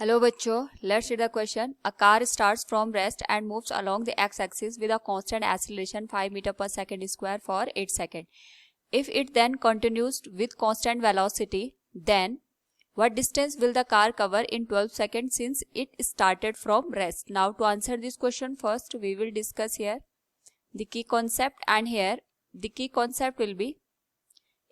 Hello बच्चों, let's read the question. A car starts from rest and moves along the x-axis with a constant acceleration 5 meter per second square for 8 seconds. If it then continues with constant velocity, then what distance will the car cover in 12 seconds since it started from rest? Now to answer this question, first we will discuss here the key concept, and here the key concept will be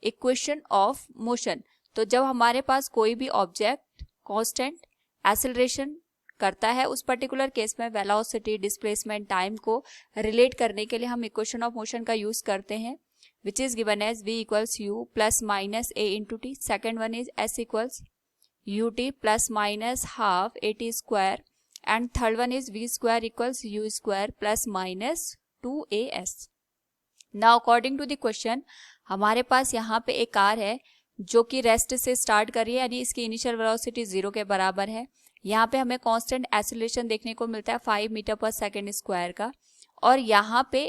equation of motion. तो जब हमारे पास कोई भी object constant acceleration करता है, उस particular case में velocity, displacement, time को रिलेट करने के लिए हम इक्वेशन ऑफ मोशन का यूज करते हैं, which is given as v equals u plus minus a into t. Second one is s equals ut plus minus half at square, and third one is v square equals u square plus minus 2as. Now according to the question, हमारे पास यहाँ पे एक car है जो कि rest से start कर रही है, यानी इसकी इनिशियल वेलोसिटी 0 के बराबर है. यहाँ पे हमें कांस्टेंट एक्सेलरेशन देखने को मिलता है 5 मीटर पर सेकंड स्क्वायर का, और यहाँ पे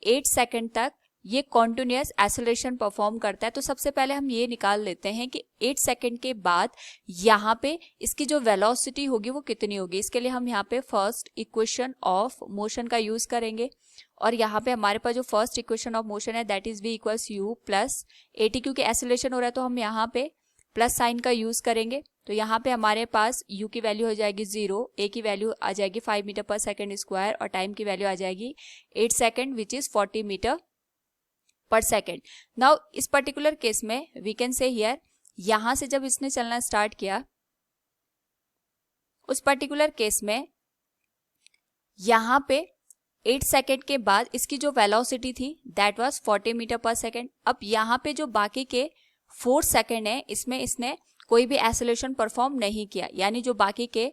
8 सेकंड तक ये कॉन्टिन्यूअस एक्सेलरेशन परफॉर्म करता है. तो सबसे पहले हम ये निकाल लेते हैं कि 8 सेकंड के बाद यहाँ पे इसकी जो वेलोसिटी होगी वो कितनी होगी. इसके लिए हम यहाँ पे फर्स्ट इक्वेशन ऑफ मोशन का यूज करेंगे, और यहाँ पे हमारे पास जो फर्स्ट इक्वेशन ऑफ मोशन है that is v equals u plus at. क्योंकि एक्सेलरेशन हो रहा है तो हम यहाँ पे प्लस साइन का यूज करेंगे. तो यहाँ पे हमारे पास u की वैल्यू हो जाएगी 0, a की वैल्यू आ जाएगी 5 मीटर पर सेकेंड स्क्वायर, और टाइम की वैल्यू आ जाएगी 8 second which is 40 meter per second. Now इस पर्टिकुलर केस में वी कैन से हियर, यहाँ से जब इसने चलना स्टार्ट किया उस पर्टिकुलर केस में यहाँ पे 8 सेकेंड के बाद इसकी जो वेलोसिटी थी that was 40 meter per second. अब यहाँ पे जो बाकी के 4 सेकेंड है इसमें इसने कोई भी एक्सेलरेशन परफॉर्म नहीं किया, यानी जो बाकी के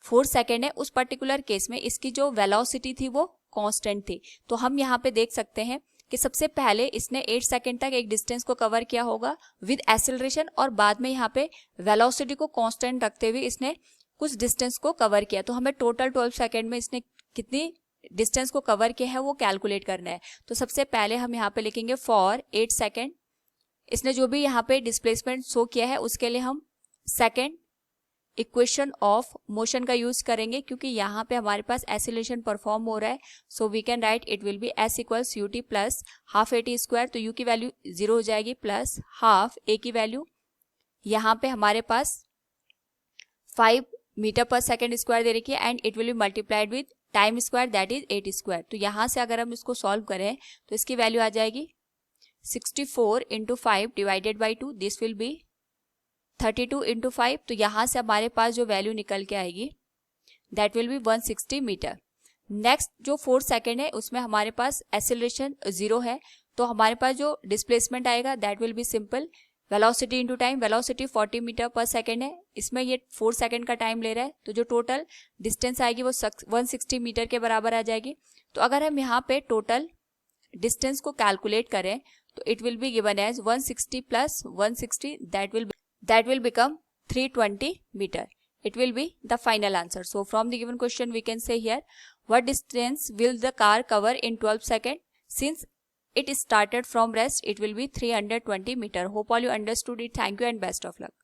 4 सेकेंड है उस पर्टिकुलर केस में इसकी जो वेलोसिटी थी वो कांस्टेंट थी. तो हम यहाँ पे देख सकते हैं कि सबसे पहले इसने 8 सेकेंड तक एक डिस्टेंस को कवर किया होगा विद एक्सेलरेशन, और बाद में यहाँ पे वेलोसिटी को कांस्टेंट रखते हुए इसने कुछ डिस्टेंस को कवर किया. तो हमें टोटल 12 सेकेंड में इसने कितनी डिस्टेंस को कवर किया है वो कैलकुलेट करना है. तो सबसे पहले हम यहाँ पे लिखेंगे फॉर 8 सेकेंड. इसने जो भी यहाँ पे डिस्प्लेसमेंट शो किया है उसके लिए हम सेकेंड इक्वेशन ऑफ मोशन का यूज करेंगे, क्योंकि यहाँ पे हमारे पास एक्सेलरेशन परफॉर्म हो रहा है. So we can write it will be s equals ut plus half at square. तो u की वैल्यू 0 हो जाएगी प्लस हाफ a की वैल्यू यहाँ पे हमारे पास 5 मीटर पर सेकेंड स्क्वायर दे रखी है, and it will be multiplied with time square that is 8 square. तो यहाँ से अगर हम इसको सॉल्व करें तो इसकी वैल्यू आ जाएगी 64 into 5 divided by 2. This will be 32 into 5. तो यहाँ से हमारे पास जो वैल्यू निकल के आएगी that will be 160 meter. Next जो 4 सेकेंड है उसमें हमारे पास एक्सेलरेशन 0 है, तो हमारे पास जो डिस्प्लेसमेंट आएगा that will be simple velocity into time. Velocity 40 meter per second है, इसमें ये 4 सेकेंड का टाइम ले रहा है, तो जो टोटल डिस्टेंस आएगी वो 160 मीटर के बराबर आ जाएगी. तो अगर हम यहाँ पे टोटल डिस्टेंस को कैलकुलेट करें तो it will be given as 160 plus 160 that will become 320 meter. It will be the final answer. So from the given question we can say here, what distance will the car cover in 12 seconds? Since it started from rest, it will be 320 meter. Hope all you understood it. Thank you and best of luck.